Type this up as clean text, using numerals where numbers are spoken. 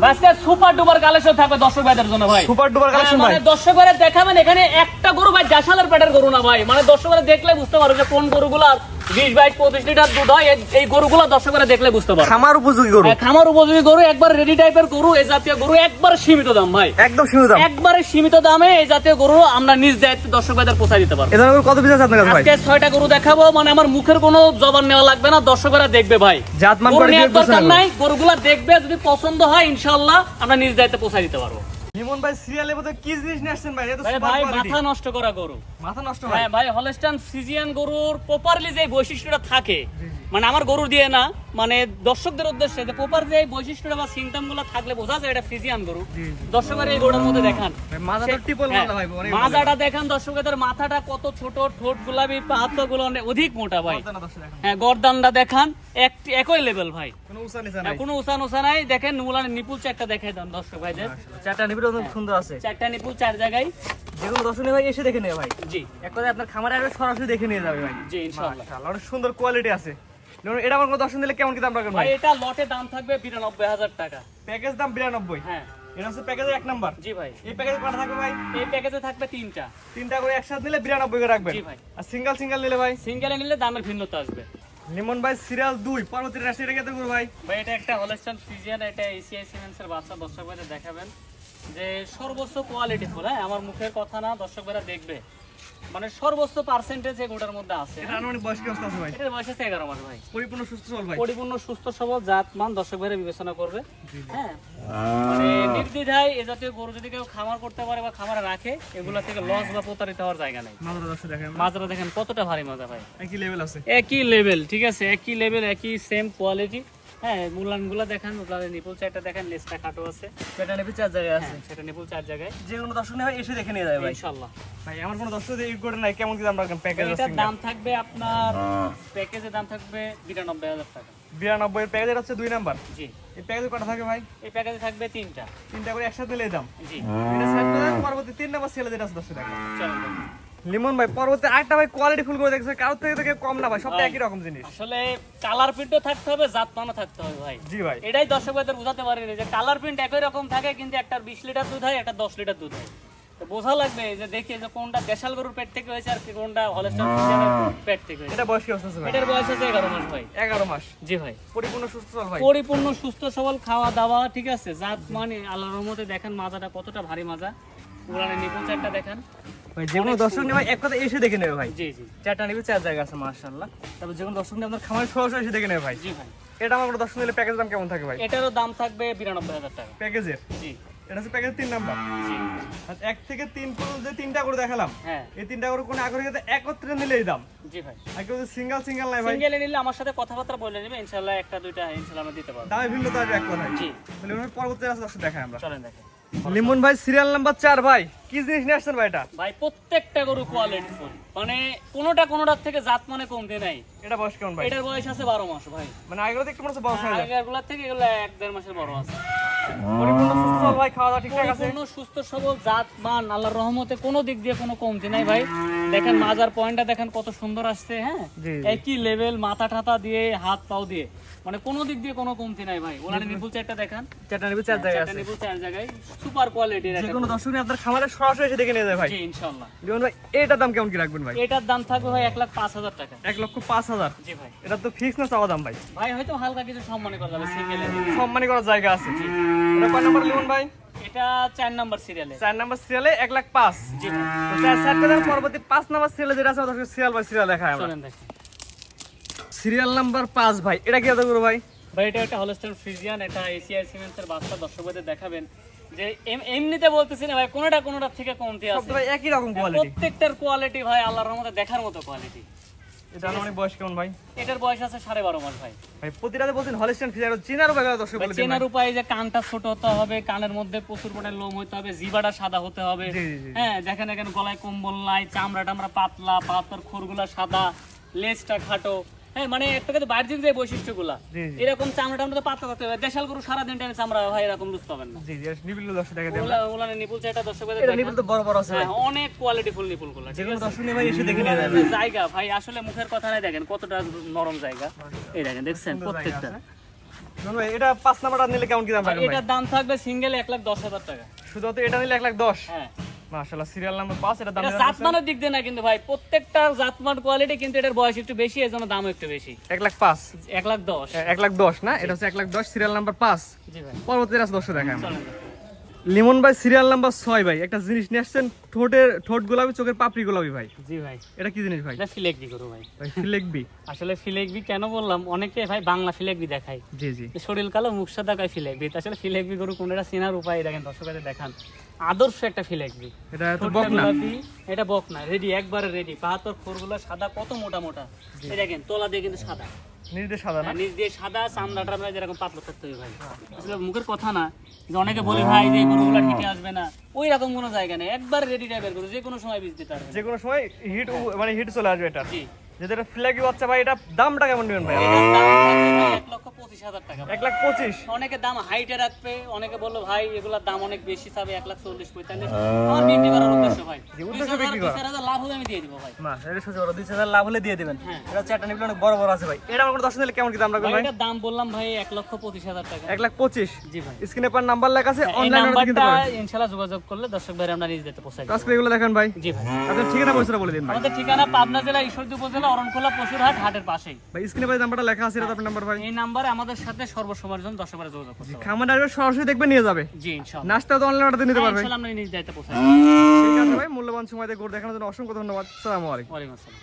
আজকে super duper collection থাকবে দর্শক ভাইদের জন্য ভাই। সুপার ডুপার কালেকশন ভাই, মানে দর্শক ভাইরা দেখাবেন এখানে একটা গরু ভাই জাশালের পেটের গরু না ভাই, মানে দর্শক ভাইরা দেখলে বুঝতে পারবে যে কোন গরুগুলা 20-22-25 লিটার দুধ হয়, এই গরুগুলা দর্শক ভাইরা দেখলে বুঝতে পারবে খামার উপযোগী গরু। খামার উপযোগী গরু, একবার রেডি টাইপের গরু, এই জাতীয় গরু একবার সীমিত দাম ভাই, একদম সীমিত দাম, একবারে সীমিত দামে এই জাতীয় গরু আমরা নিজ দায়িত্বে দর্শক ভাইদের পৌঁছে দিতে পারবো। এই ধরনের কত পিস আছে আপনার কাছে ভাই? আজকে 6টা গরু দেখাবো, মানে আমার মুখের কোনো জবান নেওয়া লাগবে না, দর্শক ভাইরা দেখবে ভাই, জাতমান গরু নেওয়ার দরকার নাই, গরুগুলা দেখবে, যদি পছন্দ হয় ইনশাআল্লাহ আমরা নিজ দায়িত্বে পৌঁছে দিতে পারবো। লিমন ভাই সিরিয়ালের মধ্যে কি জিনিস নিয়ে আসছেন ভাই? এটা তো ভাই মাথা নষ্ট করা গরু, মাথা নষ্ট ভাই। হ্যাঁ ভাই, হলস্টাইন ফ্রিজিয়ান গরুর প্রপারলি যে বৈশিষ্ট্যটা থাকে, মানে আমার গরু দিয়ে না, মানে দর্শকদের উদ্দেশ্যে যে প্রপার যে বৈশিষ্ট্যটা বা সিম্পটমগুলো থাকলে বোঝা যায় এটা ফ্রিজিয়ান গরু। দর্শকরা এই গরুর মধ্যে দেখান মাথাটা টিপল মাথা ভাই, অনেক মাথাটা দেখেন দর্শকদের, মাথাটা কত ছোট, ঠোঁট গোলাপি, হাতগুলো অনেক অধিক মোটা ভাই। হ্যাঁ, গর্দানটা দেখান একই লেভেল ভাই, কোনো উঁচা নিচা নাই, কোনো উঁচা নাই। দেখেন মুলানের নিপুল চারটা দেখাই দেন দর্শক ভাইদের, চারটা নিপুল অনেক সুন্দর আছে, চারটা নিপুল চার জায়গায়, যেগুলো দর্শক ভাই এসে দেখে নেবে ভাই। জি, এক কথায় আপনার খামারে আসবে সরাসরি দেখে নিয়ে যাবে ভাই। জি ইনশাআল্লাহ, অনেক সুন্দর কোয়ালিটি আছে। এটা আমার কোনো দর্শন দিলে কেমন কি দাম রাখবেন ভাই? এটা লটে দাম থাকবে 92,000 টাকা, প্যাকেজ দাম 92। হ্যাঁ, এটা হচ্ছে প্যাকেজের 1 নাম্বার। জি ভাই। এই প্যাকেজে কত থাকবে ভাই? এই প্যাকেজে থাকবে তিনটা করে একসাথে নিলে 92 করে রাখবেন। জি ভাই। আর সিঙ্গেল নিলে ভাই? সিঙ্গেলে নিলে দামের ভিন্নতা আসবে। লিমন ভাই সিরিয়াল 2 পরবর্তী রাশি এটা কত করে ভাই? ভাই এটা একটা হলস্টাইন ফ্রিজিয়ান, এটা এসিআই সিমেন্টসের বাচ্চা, দর্শক ভাইরা দেখাবেন যে সর্বোচ্চ কোয়ালিটি ফুল। হ্যাঁ, আমার মুখের কথা না, দর্শক ভাইরা দেখবে, মানে সর্বোচ্চ পার্সেন্টেজ এই গোটার মধ্যে আছে। এটা আনুমানিক বয়স কি আছে ভাই? এটার বয়স আছে 11 মাস ভাই। পরিপূর্ণ সুস্থ সবল ভাই, পরিপূর্ণ সুস্থ সবল, জাত মান দর্শক ভাইরা বিবেচনা করবে। হ্যাঁ, মানে নির্দ্বিধায় এই জাতীয় গরু যদি কেউ খামার করতে পারে বা খামারে রাখে, এগুলা থেকে লস বা প্রতারিত হওয়ার জায়গা নেই। মাজারা দেখেন কতটা ভারী মাজা ভাই, একই লেভেল আছে, একই লেভেল, ঠিক আছে, একই লেভেল, একই সেম কোয়ালিটি। হ্যাঁ, মুলানগুলো দেখেন, মুলানের নিপুল চারটা দেখেন, লেজটা খাটো আছে, সেটা নিপুল 4 জায়গায় আছে, সেটা নিপুল 4 জায়গায়। যে কোনো দর্শক নেবে এসে দেখে নিয়ে যাবে ভাই ইনশাআল্লাহ। ভাই আমার কোনো দর্শক এই করে নাই, কেমন কি দাম রাখবেন প্যাকেজ? এটার দাম থাকবে আপনার প্যাকেজের দাম থাকবে 92,000 টাকা। 92 এর প্যাকেজ হচ্ছে 2 নাম্বার। জি। এই প্যাকেজে কত থাকে ভাই? এই প্যাকেজে থাকবে তিনটা করে একসাথে নিলে দাম। জি। এটা সাইড পরবর্তী 3 নাম্বার সেলে যেটা আছে দর্শক দেখেন। চলুন লিমন ভাই পরবর্তী আরেকটা ভাই কোয়ালিটি ফুল করে দেখছে, কারোর থেকে কম না ভাই, সবটা একই রকম জিনিস। আসলে কালার প্রিন্টও থাকতে হবে, জাতমানও থাকতে হবে ভাই। জি ভাই, এটাই দর্শকদের বোঝাতে পারি যে কালার প্রিন্ট একই রকম থাকে, কিন্তু একটা 20 লিটার দুধ হয়, একটা 10 লিটার দুধ হয়। তো বোঝা লাগবে যে দেখি যে কোনটা দেশাল গরুর পেট থেকে হয়েছে আর কোনটা হলস্টাইন ফ্রিজিয়ানের পেট থেকে হয়েছে। এটা বয়স কি আছে ভাই? এটার বয়স আছে 11 মাস ভাই। 11 মাস। জি ভাই। পরিপূর্ণ সুস্থ সবল ভাই, পরিপূর্ণ সুস্থ সবল, খাওয়া দাওয়া ঠিক আছে, জাত মানে আল্লাহর রহমতে দেখেন মাজাটা কতটা ভারী মাজা, পুরানো নিপুল চারটা দেখেন ভাই। যে কোনো দর্শক নেবে এক কথা এসে দেখে নেবে ভাই। জি জি, চারটা নিবে 4 জায়গা আছে মাশাআল্লাহ। তারপর যে কোনো দর্শক নেবে আপনার খামারে সরাসরি এসে দেখে নেবে ভাই। জি ভাই। এটা আমার কোনো দর্শক নিলে প্যাকেজ দাম কেমন থাকে ভাই? এটারও দাম থাকবে 92,000 টাকা প্যাকেজের। জি। এটা হচ্ছে প্যাকেজ 3 নাম্বার। জি। আর 1 থেকে 3 পর্যন্ত যে 3টা করে দেখালাম, হ্যাঁ, এই 3টা করে কোন আগরিতে একত্রে নিলেই দাম। জি ভাই। আর কেউ সিঙ্গেল নাই ভাই, সিঙ্গেলে নিলে আমার সাথে কথাবার্তা বলে নেবে, ইনশাআল্লাহ একটা দুইটা ইনশাআল্লাহ আমরা দিতে পারবো। দামে ভিন্নতা আসবে এক কথায়। জি। তাহলে ওর পরবর্তী রাস্তা দর্শক দেখাই আমরা। চলেন দেখেন লিমন ভাই সিরিয়াল নাম্বার 4 ভাই, কি জিনিস নিয়ে আসছেন ভাই? এটা ভাই প্রত্যেকটা গরু কোয়ালিটি ফুল, মানে কোনোটার থেকে জাত মানে কমতে নাই। এটা বয়স কেমন ভাই? এটার বয়স আছে 12 মাস ভাই, মানে আগেরটা একটু মনে হচ্ছে বড় সাইজ, আগেরগুলোর থেকে এগুলো 1-1.5 মাসের বড় আছে। পরিপূর্ণ সুস্থ সবল ভাই, খাওয়া দাওয়া ঠিকঠাক আছে, পরিপূর্ণ সুস্থ সবল, জাত মান আল্লাহর রহমতে কোনো দিক দিয়ে কোনো কমতি নাই ভাই। দেখেন মাজার পয়েন্টটা দেখেন কত সুন্দর আসছে। হ্যাঁ, একই লেভেল, মাথা ঠাতা দিয়ে, হাত পাও দিয়ে, মানে কোনো দিক দিয়ে কোনো কমতি নাই ভাই। ওলানে নিপুল চারটা দেখেন, চারটা নিবে 4 জায়গায় আছে, নিপুল 4 জায়গায়, সুপার কোয়ালিটির। যে কোনো দর্শক নিয়ে আপনার খামারে সরাসরি এসে দেখে নিয়ে যায় ভাই। জি ইনশাআল্লাহ। লিমন ভাই এটার দাম কেমন কি রাখবেন ভাই? এটার দাম থাকবে ভাই 1,05,000 টাকা। 1,05,000। জি ভাই। এটা তো ফিক্স না চাওয়া দাম ভাই? ভাই হয়তো হালকা কিছু সম্মানী করা যাবে, সিঙ্গেলে সম্মানী করার জায়গা আছে। এটা কয় নাম্বার লিমন ভাই? এটা 4 নাম্বার সিরিয়ালে। 4 নাম্বার সিরিয়ালে 1,05,000। জি ভাই। তো 4 করে পরবর্তী 5 নাম্বার সিরিয়ালে যেটা আছে দর্শক সিরিয়াল বাই সিরিয়াল দেখায় আমরা। চলেন দেখেন সিরিয়াল নাম্বার 5 ভাই, এটা কি এত করব ভাই? ভাই এটা একটা হলস্টাইন ফ্রিজিয়ান, এটা এসিআই সিমেন্টসের বাচ্চা, দর্শকদের দেখাবেন যে এমনিতে বলতেছি না ভাই, কোনোটা থেকে কমতি আছে, সব ভাই একই রকম কোয়ালিটি, প্রত্যেকটার কোয়ালিটি ভাই আল্লাহর রহমতে দেখার মতো কোয়ালিটি। এটা মানে বয়স কেমন ভাই? এটার বয়স আছে 12.5 মাস ভাই। ভাই প্রতিটাতে বলছেন হলস্টাইন ফ্রিজিয়ান, চিনার উপায় দর্শক বলে দেন। চেনার উপায় যে কানটা ছোট হতে হবে, কানের মধ্যে প্রচুর পরিমাণে লোম হতে হবে, জিবাটা সাদা হতে হবে। হ্যাঁ, দেখেন এখানে গলায় কম্বল নাই, চামড়াটা আমরা পাতলা, পাতার খোরগুলা সাদা, লেজটা খাটো। হ্যাঁ, মানে একটা কিন্তু বাহ্যিক যে বৈশিষ্ট্যগুলা এরকম, চামড়াটা আমরা পাতলা করতে হবে। দেশাল গরু সারাদিন টাইমে চামড়া ভাই এরকম লুজ পাবেন না। জি জি, নিবিল দর্শক দেখে দেন। ওলানে নিপুল চাইটা দর্শকদের এটা নিবিল তো বড় বড় আছে ভাই, অনেক কোয়ালিটি ফুল নিপুলগুলো। যে কোনো দর্শক ভাই এসে দেখে নিয়ে যাবে। জায়গা ভাই আসলে মুখের কথা নাই, দেখেন কতটা নরম জায়গা। এই দেখেন, দেখছেন প্রত্যেকটা ভাই এটা 5 নাম্বারটা নিলে কেমন কি দাম রাখবেন ভাই? এটার দাম থাকবে সিঙ্গেল 1,10,000 টাকা। শুধুমাত্র এটা নিলে 1,10,000। হ্যাঁ মাশাআল্লাহ, সিরিয়াল নাম্বার 5, এটা দাম এটা জাতমানের দিক দিয়ে না কিন্তু ভাই, প্রত্যেকটা জাতমান কোয়ালিটি, কিন্তু এটার বয়স একটু বেশি, এজন্য দামও একটু বেশি। 1,05,000 1,10,000। 1,10,000 না, এটা হচ্ছে 1,10,000, সিরিয়াল নাম্বার 5। জি ভাই পরবর্তী রাস দর্শক দেখায় চলেন। লিমন ভাই, সিরিয়াল নাম্বার 6 ভাই। একটা জিনিস নিয়ে আসছেন, ঠোঁট গোলাপি, চোখের পাপড়ি গোলাপি ভাই। জি ভাই এটা কি জিনিস ভাই? এটা ফিলেকবি গরু ভাই। ভাই ফিলেকবি? আসলে ফিলেকবি কেন বললাম, অনেকে ভাই বাংলা ফিলেকবি দেখায়, জি জি। শরীর কালো মুখ সাদা কয় ফিলেকবি। আসলে ফিলেকবি গরু কোনটা চেনার উপায় দেখেন, দর্শকদের দেখান। আদর্শ একটা ফিলেকবি। এটা তো বকনা? এটা বকনা, রেডি, একবারে রেডি। পাহাড় খোরগুলো সাদা, কত মোটা মোটা। এই দেখেন তোলা দিয়ে কিন্তু সাদা, নির্দেশ সাদা না? নিচ দিয়ে সাদা, চামড়াটা ভাই যেরকম পাতলা করতে হবে ভাই। আসলে মুখের কথা না, যে অনেকে বলে ভাই যে গরুগুলো হিটে আসবে না, ওই রকম কোনো জায়গা নেই, একবার রেডি টাইপের গরু, যে কোনো সময় বীজ দিতে পারবে, যে কোনো সময় হিট, মানে হিট চলে আসবে এটা। জি। যেটা ফিলেকবি বাচ্চা ভাই, এটা দামটা কেমন নেবেন ভাই? এটার দাম থাকবে 1,25,000 টাকা। 1,25,000? অনেকে দাম হাইটে রাখবে, অনেকে বললো ভাই এগুলার দাম অনেক বেশি চাবে, 1,40,000-45,000। আমার বিক্রি করার উদ্দেশ্য ভাই, উদ্দেশ্য বিক্রি করা। 2,000 লাভ হলে আমি দিয়ে দিব ভাই। না, এটা সোজা কথা, 2,000 লাভ হলে দিয়ে দিবেন। হ্যাঁ। এটা চারটা নিবলে অনেক বড় বড় আছে ভাই। এটা আমার দর্শন দিলে কেমন কি দাম রাখবেন ভাই ভাই? এটার দাম বললাম ভাই 1,25,000 টাকা। 1,25,000? জি ভাই। স্ক্রিনে পর নাম্বার লেখা আছে, এই অনলাইনে অর্ডার কিনতে নাম্বারটা পারেন। ইনশাআল্লাহ যোগাযোগ করলে দর্শক ভাই আমরা নিজ দিতে পৌঁছাই দেব। আজকে এগুলো দেখেন ভাই। জি ভাই। আপনার ঠিকানা পয়সাটা বলে দিন ভাই। আমাদের ঠিকানা পাবনা জেলা ঈশ্বরদী উপজেলা অরণখোলা পশুরহাট হাটের পাশেই। ভাই স্ক্রিনে ভাই নাম্বারটা লেখা আছে, এটা তো আপনার নাম্বার ভাই। এই নাম্বারে আমাদের সাথে সর্বসময়ের জন্য দর্শকরা যোগাযোগ করতে পারে। খামার আসবে, সরাসরি দেখবে, নিয়ে যাবে। জি ইনশাআল্লাহ। নাস্তা তো অনলাইন অর্ডার নিতে পারবে। ইনশাআল্লাহ আমরা নিজ দায়িত্বে পৌঁছাই। ঠিক আছে ভাই, মূল্যবান সময় দিয়ে ঘুরে দেখানোর জন্য অসংখ্য ধন্যবাদ। আসসালামু আলাইকুম। ওয়ালাইকুম আসসালাম।